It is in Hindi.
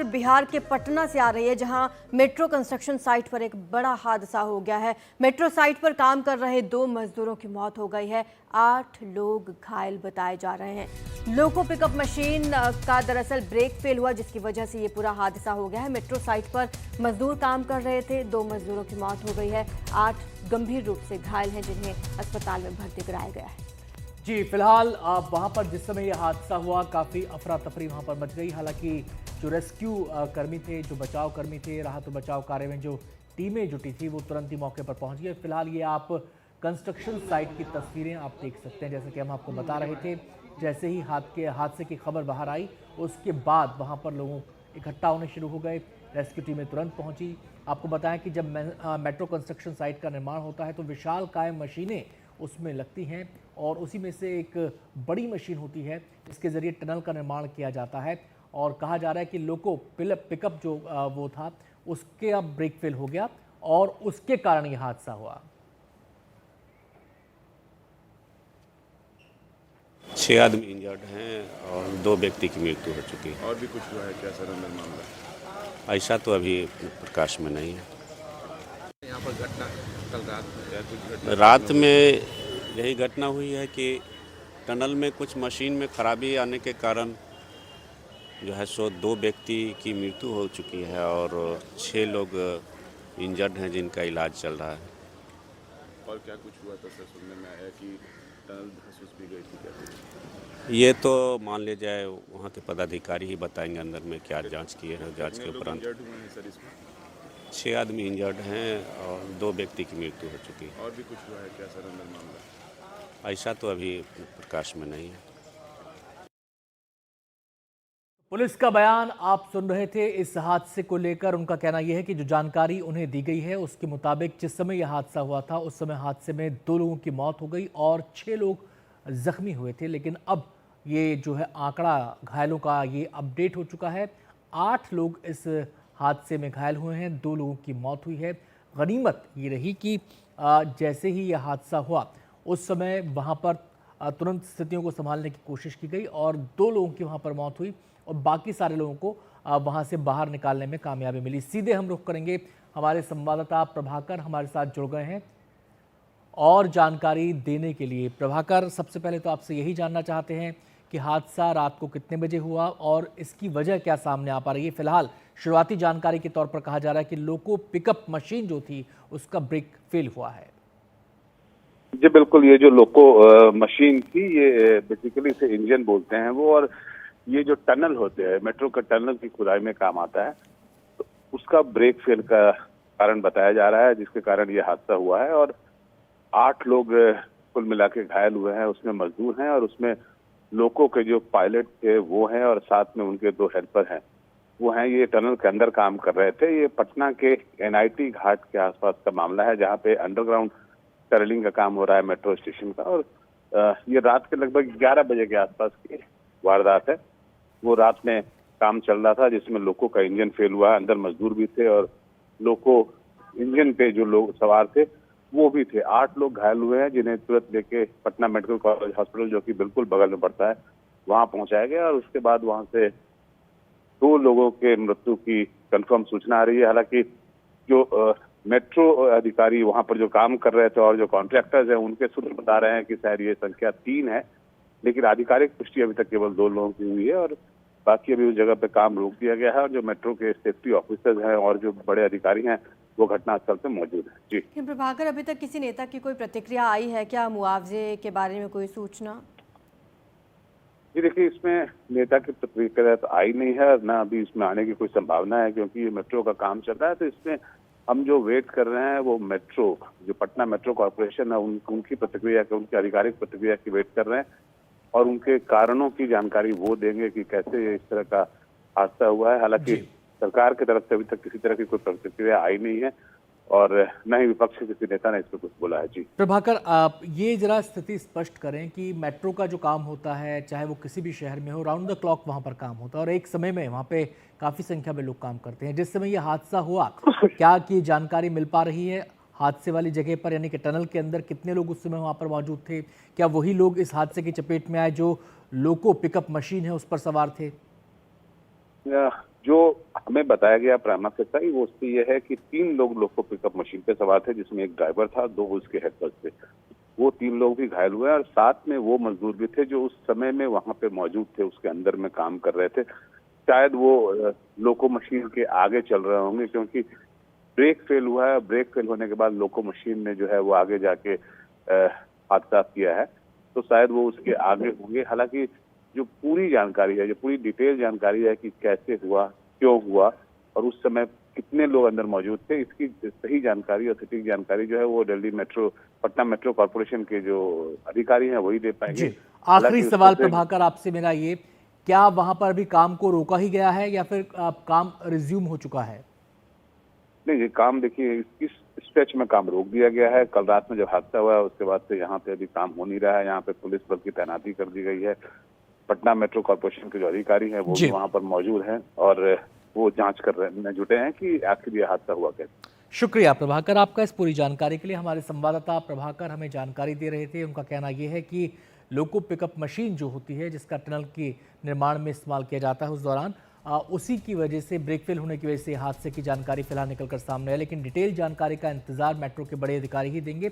बिहार के पटना से आ रही है, जहां मेट्रो कंस्ट्रक्शन साइट पर एक बड़ा हादसा हो गया है। मेट्रो साइट पर काम कर रहे 2 मजदूरों की मौत हो गई है। 8 लोग घायल बताए जा रहे हैं। लोको पिकअप मशीन का दरअसल ब्रेक फेल हुआ, जिसकी वजह से ये पूरा हादसा हो गया है। मेट्रो साइट पर मजदूर काम कर रहे थे। 2 मजदूरों की मौत हो गई है। 8 गंभीर रूप से घायल हैं, जिन्हें अस्पताल में भर्ती कराया गया है। जी, फिलहाल वहां पर जिस समय यह हादसा हुआ, काफी अफरा तफरी वहां पर मच गई। हालांकि जो रेस्क्यू कर्मी थे, जो बचाव कर्मी थे, राहत और बचाव कार्य में जो टीमें जुटी थी, वो तुरंत ही मौके पर पहुंच गई। फिलहाल ये आप कंस्ट्रक्शन साइट की तस्वीरें आप देख सकते हैं। जैसे कि हम आपको बता रहे थे, जैसे ही हादसे की खबर बाहर आई, उसके बाद वहां पर लोगों इकट्ठा होने शुरू हो गए। रेस्क्यू टीमें तुरंत पहुंची। आपको बताएं कि जब मेट्रो कंस्ट्रक्शन साइट का निर्माण होता है तो विशाल काय मशीनें उसमें लगती हैं, और उसी में से एक बड़ी मशीन होती है, इसके ज़रिए टनल का निर्माण किया जाता है। और कहा जा रहा है कि लोको पिकअप जो वो था, उसके अब ब्रेक फेल हो गया और उसके कारण ये हादसा हुआ। 6 आदमी इंजर्ड हैं और 2 व्यक्ति की मृत्यु हो चुकी है। और भी कुछ हुआ है क्या सर अंदर मामला? ऐसा तो अभी प्रकाश में नहीं है। यहाँ पर घटना कल रात में क्या कुछ घटना? रात में यही घटना हुई है कि टनल में कुछ मशीन में खराबी आने के कारण जो है सो 2 व्यक्ति की मृत्यु हो चुकी है और 6 लोग इंजर्ड हैं, जिनका इलाज चल रहा है। और क्या कुछ हुआ था सर? सुनने में आया कि टनल धंस भी गई थी क्या कुछ? ये तो मान लिया जाए वहाँ के पदाधिकारी ही बताएंगे अंदर में क्या जांच किए हैं। जांच के उपरांत इंजर्ड हुए हैं सर इसमें? 6 आदमी इंजर्ड हैं और 2 व्यक्ति की मृत्यु हो चुकी है। और भी कुछ हुआ है क्या सर अंदर मामला? ऐसा तो अभी प्रकाश में नहीं है। पुलिस का बयान आप सुन रहे थे। इस हादसे को लेकर उनका कहना यह है कि जो जानकारी उन्हें दी गई है, उसके मुताबिक जिस समय यह हादसा हुआ था, उस समय हादसे में 2 लोगों की मौत हो गई और 6 लोग जख्मी हुए थे। लेकिन अब ये जो है आंकड़ा घायलों का ये अपडेट हो चुका है। 8 लोग इस हादसे में घायल हुए हैं, 2 लोगों की मौत हुई है। गनीमत ये रही कि जैसे ही यह हादसा हुआ, उस समय वहाँ पर तुरंत स्थितियों को संभालने की कोशिश की गई और 2 लोगों की वहाँ पर मौत हुई और बाकी सारे लोगों को वहाँ से बाहर निकालने में कामयाबी मिली। सीधे हम रुख करेंगे, हमारे संवाददाता प्रभाकर हमारे साथ जुड़ गए हैं और जानकारी देने के लिए। प्रभाकर, सबसे पहले तो आपसे यही जानना चाहते हैं कि हादसा रात को कितने बजे हुआ और इसकी वजह क्या सामने आ पा रही है? फिलहाल शुरुआती जानकारी के तौर पर कहा जा रहा है कि लोको पिकअप मशीन जो थी, उसका ब्रेक फेल हुआ है। जी बिल्कुल, ये जो लोको मशीन थी, ये बेसिकली इसे इंजन बोलते हैं वो, और ये जो टनल होते हैं, मेट्रो का टनल की खुदाई में काम आता है, तो उसका ब्रेक फेल का कारण बताया जा रहा है, जिसके कारण ये हादसा हुआ है। और 8 लोग कुल मिला के घायल हुए हैं, उसमें मजदूर हैं और उसमें लोको के जो पायलट थे वो हैं और साथ में उनके 2 हेल्पर हैं, वो हैं। ये टनल के अंदर काम कर रहे थे। ये पटना के NIT घाट के आसपास का मामला है, जहाँ पे अंडरग्राउंड टनलिंग का काम हो रहा है मेट्रो स्टेशन का। और ये रात के लगभग 11 बजे के आसपास की वारदात है। वो रात में काम चल रहा था, जिसमें लोको का इंजन फेल हुआ। अंदर मजदूर भी थे और लोको इंजन पे जो लोग सवार थे वो भी थे। 8 लोग घायल हुए हैं, जिन्हें तुरंत लेके पटना मेडिकल कॉलेज हॉस्पिटल, जो कि बिल्कुल बगल में पड़ता है, वहां पहुंचाया गया। और उसके बाद वहां से 2 लोगों के मृत्यु की कंफर्म सूचना आ रही है। हालांकि जो मेट्रो अधिकारी वहां पर जो काम कर रहे थे और जो कॉन्ट्रैक्टर्स हैं, उनके सूत्र बता रहे हैं कि शायद ये संख्या 3 है, लेकिन आधिकारिक पुष्टि अभी तक केवल 2 लोगों की हुई है और बाकी अभी उस जगह पे काम रोक दिया गया है। और जो मेट्रो के सेफ्टी ऑफिसर्स हैं और जो बड़े अधिकारी हैं, वो घटनास्थल पे मौजूद हैं। जी प्रभाकर, अभी तक किसी नेता की कोई प्रतिक्रिया आई है क्या? मुआवजे के बारे में कोई सूचना? जी देखिए, इसमें नेता की प्रतिक्रिया तो आई नहीं है, ना अभी इसमें आने की कोई संभावना है, क्योंकि ये मेट्रो का काम चल रहा है। तो इसमें हम जो वेट कर रहे हैं वो मेट्रो, जो पटना मेट्रो कॉर्पोरेशन है, उनकी प्रतिक्रिया, उनकी आधिकारिक प्रतिक्रिया की वेट कर रहे हैं और उनके कारणों की जानकारी वो देंगे कि कैसे इस तरह का हादसा हुआ है। हालांकि सरकार की तरफ से अभी तक किसी तरह की कोई प्रतिक्रिया आई नहीं है और न ही विपक्ष के किसी नेता ने इस पर कुछ बोला है। जी प्रभाकर, आप ये जरा स्थिति स्पष्ट करें कि मेट्रो का जो काम होता है, चाहे वो किसी भी शहर में हो, राउंड द क्लॉक वहाँ पर काम होता है और एक समय में वहाँ पे काफ़ी संख्या में लोग काम करते हैं। जिस समय ये हादसा हुआ, क्या की जानकारी मिल पा रही है हादसे वाली जगह पर, यानी कि टनल के अंदर कितने लोग उस समय वहाँ पर मौजूद थे? क्या वही लोग इस हादसे की चपेट में आए जो लोको पिकअप मशीन है उस पर सवार थे? जो हमें बताया गया प्राथमिक वो उससे ये है कि 3 लोग लोको पिकअप मशीन पे सवार थे, जिसमें एक ड्राइवर था, 2 उसके हेल्पर्स थे। वो 3 लोग भी घायल हुए और साथ में वो मजदूर भी थे जो उस समय में वहां पे मौजूद थे, उसके अंदर में काम कर रहे थे। शायद वो लोको मशीन के आगे चल रहे होंगे, क्योंकि ब्रेक फेल हुआ है। ब्रेक फेल होने के बाद लोको मशीन ने जो है वो आगे जाके हादसा किया है, तो शायद वो उसके आगे होंगे। हालांकि जो पूरी जानकारी है, जो पूरी डिटेल जानकारी है कि कैसे हुआ, क्यों हुआ और उस समय कितने लोग अंदर मौजूद थे, इसकी सही जानकारी और सटीक जानकारी जो है वो पटना मेट्रो कॉर्पोरेशन के जो अधिकारी हैं वही दे पाएंगे। जी, आखिरी हालांकि सवाल उससे- प्रभाकर आपसे मेरा ये, क्या वहां पर अभी काम को रोका ही गया है या फिर काम रिज्यूम हो चुका है? नहीं, ये काम देखिए इस स्ट्रेच में काम रोक दिया गया है। कल रात में जब हादसा हुआ है उसके बाद से यहाँ पे अभी काम हो नहीं रहा है। यहाँ पे पुलिस बल की तैनाती कर दी गई है। पटना मेट्रो कॉर्पोरेशन के जो अधिकारी हैं वो जी। भी वहाँ पर मौजूद हैं और वो जांच करने जुटे हैं कि आखिर ये हादसा हुआ कैसे। शुक्रिया प्रभाकर आपका इस पूरी जानकारी के लिए। हमारे संवाददाता प्रभाकर हमें जानकारी दे रहे थे। उनका कहना यह है कि लोको पिकअप मशीन जो होती है, जिसका टनल के निर्माण में इस्तेमाल किया जाता है, उस दौरान उसी की वजह से, ब्रेक फेल होने की वजह से हादसे की जानकारी फिलहाल निकलकर सामने है। लेकिन डिटेल जानकारी का इंतजार मेट्रो के बड़े अधिकारी ही देंगे।